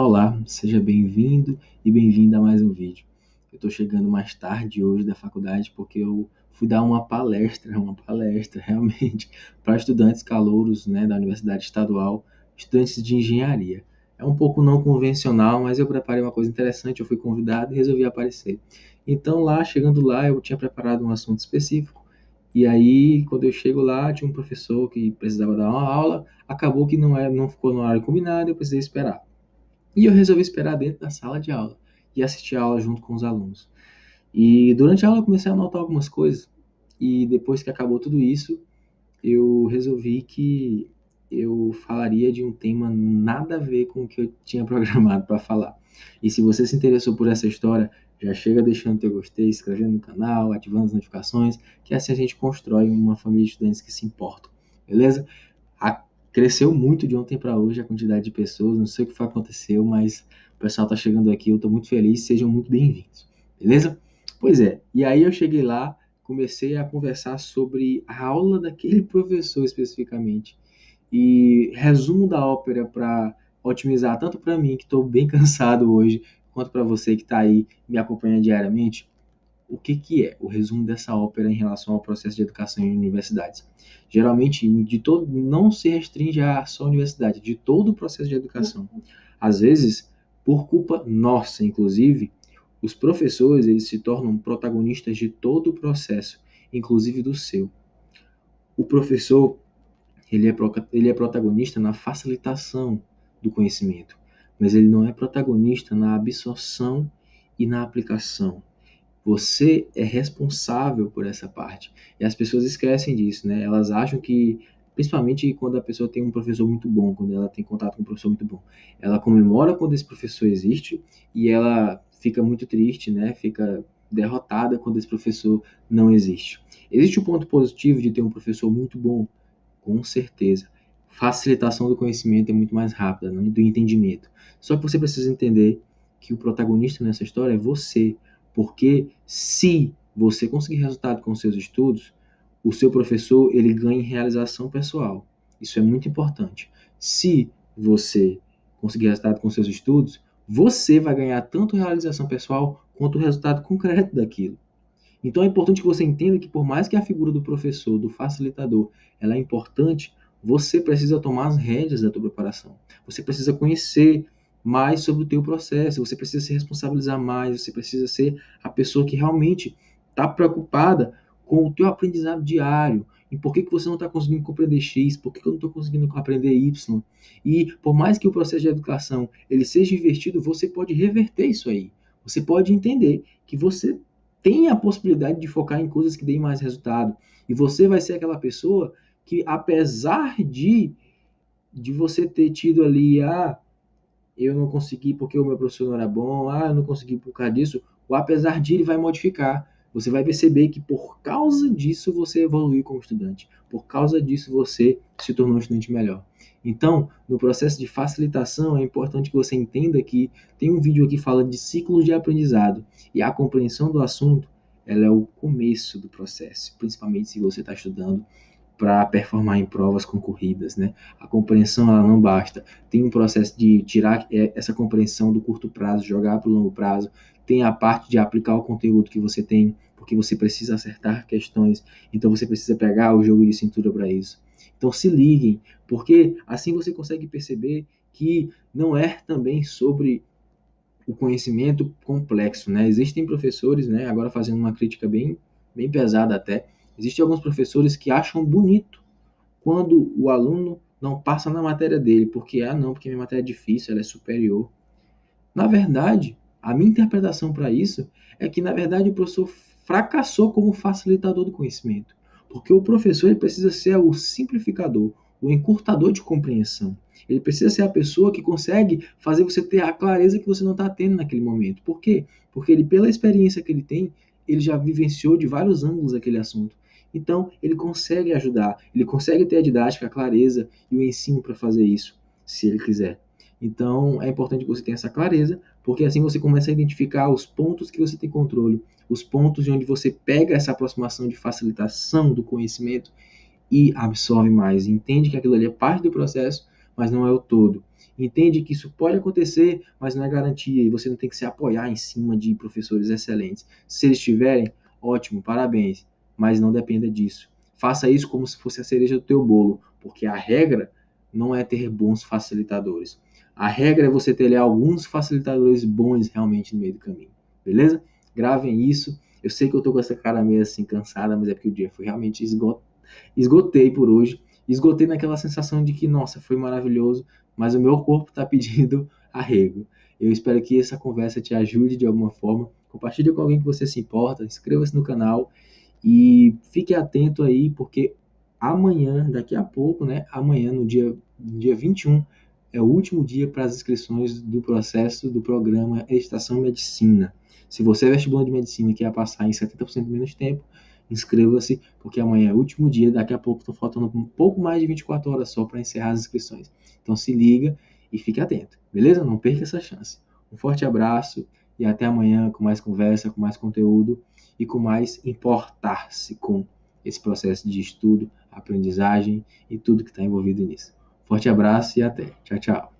Olá, seja bem-vindo e bem-vinda a mais um vídeo. Eu estou chegando mais tarde hoje da faculdade porque eu fui dar uma palestra realmente, para estudantes calouros, né, da Universidade Estadual, estudantes de engenharia. É um pouco não convencional, mas eu preparei uma coisa interessante, eu fui convidado e resolvi aparecer. Então chegando lá, eu tinha preparado um assunto específico, e aí quando eu chego lá, tinha um professor que precisava dar uma aula, acabou que não ficou no horário combinado, eu precisei esperar. E eu resolvi esperar dentro da sala de aula e assistir a aula junto com os alunos. E durante a aula eu comecei a notar algumas coisas. E depois que acabou tudo isso, eu resolvi que eu falaria de um tema nada a ver com o que eu tinha programado para falar. E se você se interessou por essa história, já chega deixando teu gostei, se inscrevendo no canal, ativando as notificações, que assim a gente constrói uma família de estudantes que se importam. Beleza? Cresceu muito de ontem para hoje a quantidade de pessoas, não sei o que foi aconteceu, mas o pessoal está chegando aqui, eu estou muito feliz, sejam muito bem-vindos, beleza? Pois é, e aí eu cheguei lá, comecei a conversar sobre a aula daquele professor especificamente, e resumo da ópera para otimizar tanto para mim, que estou bem cansado hoje, quanto para você que está aí me acompanhando diariamente. O que é o resumo dessa ópera em relação ao processo de educação em universidades? Geralmente, de todo, não se restringe a só a universidade, de todo o processo de educação. Às vezes, por culpa nossa, inclusive, os professores eles se tornam protagonistas de todo o processo, inclusive do seu. O professor ele é protagonista na facilitação do conhecimento, mas ele não é protagonista na absorção e na aplicação. Você é responsável por essa parte. E as pessoas esquecem disso, né? Elas acham que, principalmente quando a pessoa tem um professor muito bom, quando ela tem contato com um professor muito bom, ela comemora quando esse professor existe e ela fica muito triste, né? Fica derrotada quando esse professor não existe. Existe um ponto positivo de ter um professor muito bom? Com certeza. Facilitação do conhecimento é muito mais rápida, né? Do entendimento. Só que você precisa entender que o protagonista nessa história é você. Porque se você conseguir resultado com seus estudos, o seu professor ele ganha em realização pessoal. Isso é muito importante. Se você conseguir resultado com seus estudos, você vai ganhar tanto realização pessoal quanto o resultado concreto daquilo. Então é importante que você entenda que por mais que a figura do professor, do facilitador, ela é importante, você precisa tomar as rédeas da tua preparação. Você precisa conhecer mais sobre o teu processo, você precisa se responsabilizar mais, você precisa ser a pessoa que realmente está preocupada com o teu aprendizado diário, em por que você não está conseguindo compreender X, por que eu não estou conseguindo aprender Y. E por mais que o processo de educação ele seja invertido, você pode reverter isso aí. Você pode entender que você tem a possibilidade de focar em coisas que deem mais resultado. E você vai ser aquela pessoa que, apesar de você ter tido ali, eu não consegui porque o meu professor não era bom, eu não consegui por causa disso, o apesar de ele vai modificar. Você vai perceber que por causa disso você evoluiu como estudante. Por causa disso você se tornou um estudante melhor. Então, no processo de facilitação, é importante que você entenda que tem um vídeo aqui falando de ciclos de aprendizado. E a compreensão do assunto, ela é o começo do processo, principalmente se você está estudando para performar em provas concorridas, né? A compreensão ela não basta. Tem um processo de tirar essa compreensão do curto prazo, jogar para o longo prazo. Tem a parte de aplicar o conteúdo que você tem, porque você precisa acertar questões. Então você precisa pegar o jogo de cintura para isso. Então se liguem, porque assim você consegue perceber que não é também sobre o conhecimento complexo, né? Existem professores, né? Agora fazendo uma crítica bem pesada até. Existem alguns professores que acham bonito quando o aluno não passa na matéria dele, porque, não, porque minha matéria é difícil, ela é superior. Na verdade, a minha interpretação para isso é que, na verdade, o professor fracassou como facilitador do conhecimento. Porque o professor ele precisa ser o simplificador, o encurtador de compreensão. Ele precisa ser a pessoa que consegue fazer você ter a clareza que você não está tendo naquele momento. Por quê? Porque ele, pela experiência que ele tem, ele já vivenciou de vários ângulos aquele assunto. Então, ele consegue ajudar, ele consegue ter a didática, a clareza e o ensino para fazer isso, se ele quiser. Então, é importante que você tenha essa clareza, porque assim você começa a identificar os pontos que você tem controle, os pontos de onde você pega essa aproximação de facilitação do conhecimento e absorve mais. Entende que aquilo ali é parte do processo, mas não é o todo. Entende que isso pode acontecer, mas não é garantia e você não tem que se apoiar em cima de professores excelentes. Se eles tiverem, ótimo, parabéns, mas não dependa disso. Faça isso como se fosse a cereja do teu bolo, porque a regra não é ter bons facilitadores. A regra é você ter ali alguns facilitadores bons realmente no meio do caminho, beleza? Gravem isso. Eu sei que eu tô com essa cara meio assim cansada, mas é porque o dia foi realmente esgotei por hoje. Esgotei naquela sensação de que, nossa, foi maravilhoso, mas o meu corpo está pedindo arrego. Eu espero que essa conversa te ajude de alguma forma. Compartilhe com alguém que você se importa, inscreva-se no canal e fique atento aí, porque amanhã, daqui a pouco, né? Amanhã, no dia 21, é o último dia para as inscrições do processo do programa Estação Medicina. Se você é vestibulando de medicina e quer passar em 70% menos tempo, inscreva-se, porque amanhã é o último dia, daqui a pouco estão faltando um pouco mais de 24 horas só para encerrar as inscrições. Então se liga e fique atento, beleza? Não perca essa chance. Um forte abraço e até amanhã com mais conversa, com mais conteúdo e com mais importar-se com esse processo de estudo, aprendizagem e tudo que está envolvido nisso. Forte abraço e até. Tchau, tchau.